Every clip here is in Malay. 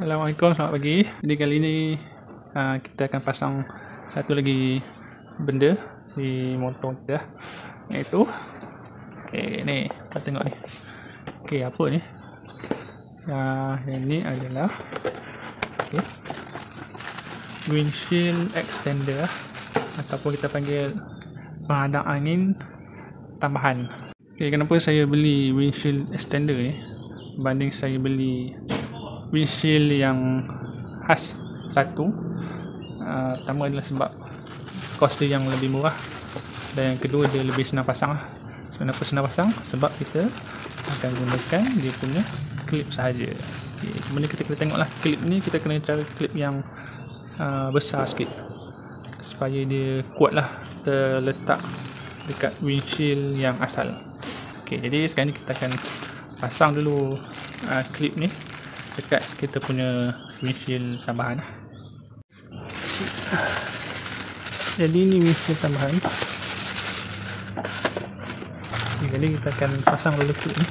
Assalamualaikum, selamat pagi. Jadi kali ni kita akan pasang satu lagi benda di motor kita, iaitu ni, kita tengok ni. Apa ni? Ini adalah windshield extender ataupun kita panggil penghadang angin tambahan. Kenapa saya beli windshield extender ni berbanding saya beli windshield yang khas satu? Pertama adalah sebab kos dia yang lebih murah, dan yang kedua dia lebih senang pasang lah. Kenapa senang pasang? Sebab kita akan gunakan dia punya klip sahaja. Cuma ni kita tengok lah, klip ni kita kena cari klip yang besar sikit supaya dia kuat lah terletak dekat windshield yang asal. Jadi sekarang ni kita akan pasang dulu klip ni dekat kita punya windshield tambahan. Jadi ni windshield tambahan. Jadi kita akan pasang dulu klip ni.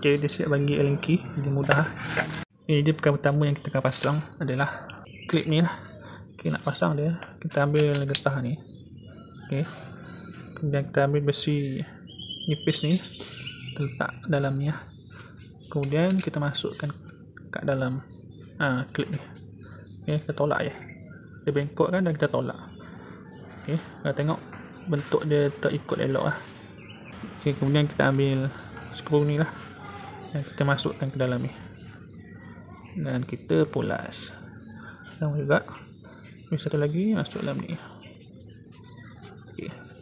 Dia siap bagi Allen key, jadi mudah. Jadi pertama yang kita akan pasang adalah klip ni lah. Nak pasang dia, kita ambil getah ni. Kemudian kita ambil besi nipis ni, kita letak dalam ni lah. Kemudian kita masukkan kat dalam klip ni. Kita tolak je. Dia bengkok kan, dan kita tolak. Kita tengok bentuk dia terikut elok lah. Kemudian kita ambil skru ni lah, dan kita masukkan ke dalam ni, dan kita pulas. Sama juga ini satu lagi masuk dalam ni.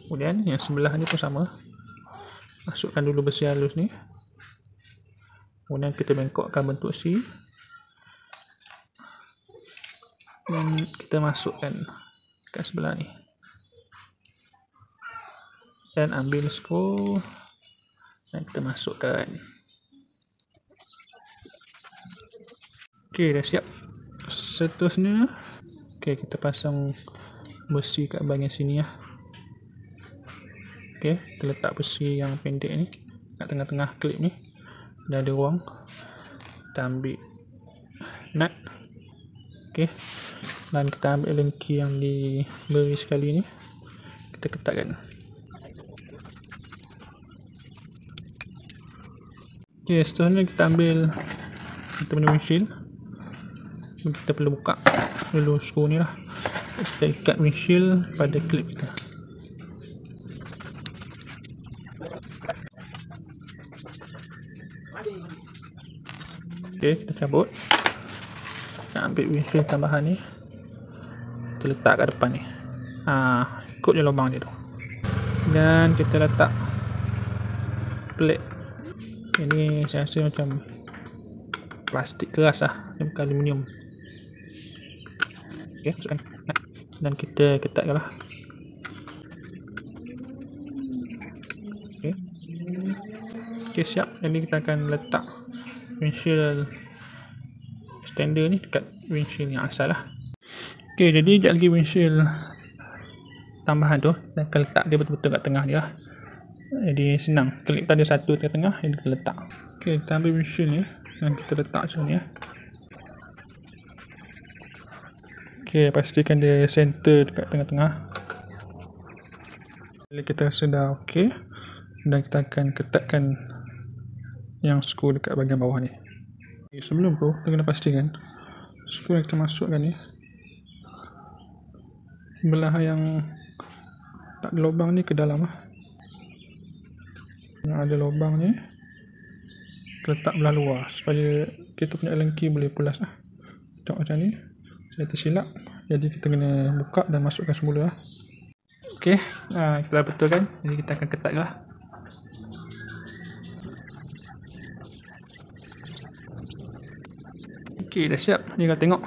Kemudian yang sebelah ni pun sama, masukkan dulu besi halus ni, kemudian kita bengkokkan bentuk C, dan kita masukkan ke sebelah ni, dan ambil skru dan kita masukkan. Dah siap. Seterusnya kita pasang besi kat bahagian sini lah. Kita letak besi yang pendek ni kat tengah-tengah klip ni, dah ada ruang. Kita ambil nut, dan kita ambil Allen key yang diberi sekali ni, kita ketatkan. Seterusnya kita ambil kita punya windshield. Kita perlu buka dulu skru ni lah, kita ikat windshield pada klip kita. Kita cabut, kita ambil windshield tambahan ni, kita letak kat depan ni, ikut je lubang dia tu, dan kita letak plate. Ini saya rasa macam plastik keras lah, dia bukan aluminium. Masukkan, dan kita ketatkan lah. Siap. Jadi kita akan letak windshield extender ni dekat windshield yang asal lah. Jadi sekejap lagi windshield tambahan tu kita akan letak dia betul-betul kat tengah dia lah. Jadi senang, klip tadi satu di tengah, jadi kita letak. Kita ambil windshield ni dan kita letak macam ni lah. Pastikan dia center dekat tengah-tengah. Bila kita rasa dah okey, dan kita akan ketatkan yang skru dekat bahagian bawah ni. Sebelum tu kita kena pastikan skru yang kita masukkan ni, belah yang tak ada lubang ni ke dalam lah. Yang ada lubang ni kita letak belah luar supaya kita punya Allen key boleh pulas lah. Tengok macam ni, saya tersilap, jadi kita kena buka dan masukkan semula lah. Kita dah betulkan, jadi kita akan ketatkan lah. Dah siap. Ni kita tengok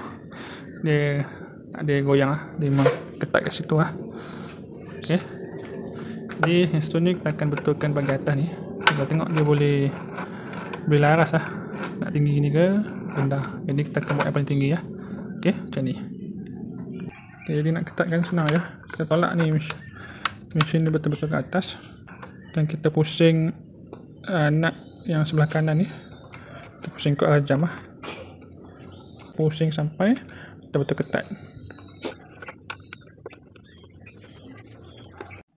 dia tak ada goyang lah, dia memang ketat kat situ lah. Jadi yang seterusnya kita akan betulkan bahagian atas ni. Kita tengok dia boleh laras lah, nak tinggi gini ke rendah. Jadi kita akan buat yang paling tinggi lah. Macam ni. Jadi nak ketatkan senang je. Kita tolak ni mesin dia betul-betul ke atas, dan kita pusing nut yang sebelah kanan ni kita pusing ke arah jam pusing sampai betul-betul ketat.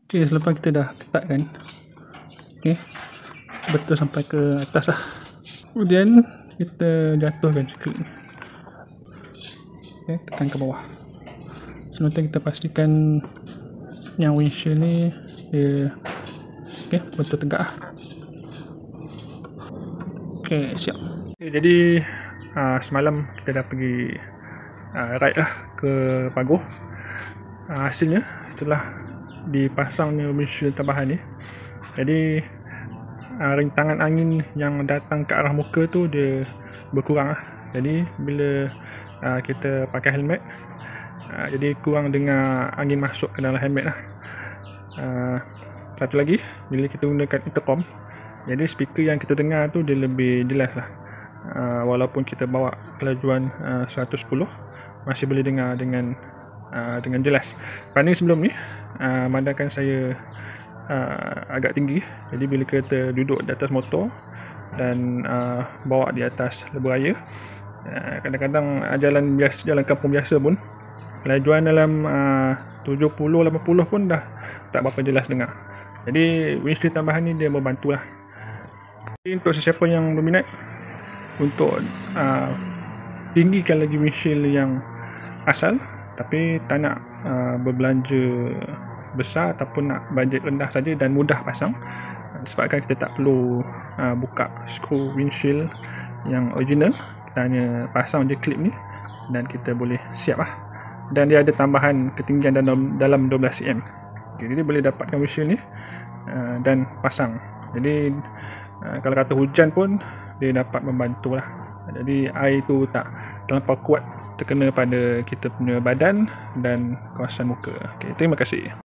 Ok, selepas kita dah ketatkan, ok, betul sampai ke atas lah. Kemudian kita jatuhkan sikit, ok, tekan ke bawah. Sementara kita pastikan yang windshield ni dia ok, betul tegak lah. Ok, siap. Okay, jadi semalam kita dah pergi ride lah ke Pagoh. Hasilnya setelah dipasangnya windshield tambahan ni, jadi rintangan angin yang datang ke arah muka tu dia berkurang lah. Jadi bila kita pakai helmet, jadi kurang dengar angin masuk ke dalam helmet lah. Satu lagi, bila kita gunakan intercom, jadi speaker yang kita dengar tu dia lebih jelas lah. Walaupun kita bawa kelajuan 110, masih boleh dengar dengan jelas. Banding sebelum ni, mandangan saya agak tinggi. Jadi bila kita duduk di atas motor dan bawa di atas lebuh raya, kadang-kadang jalan kampung biasa pun kelajuan dalam 70-80 pun dah tak berapa jelas dengar. Jadi windshield tambahan ni dia membantu lah. Untuk sesiapa yang berminat untuk tinggikan lagi windshield yang asal, tapi tak nak berbelanja besar ataupun nak bajet rendah saja dan mudah pasang, sebabkan kita tak perlu buka skru windshield yang original, kita hanya pasang je klip ni dan kita boleh siap lah. Dan dia ada tambahan ketinggian dalam 12 cm. Okay, jadi boleh dapatkan windshield ni dan pasang. Jadi kalau kata hujan pun dia dapat membantu lah. Jadi air tu tak terlampau kuat terkena pada kita punya badan dan kawasan muka. Okay, terima kasih.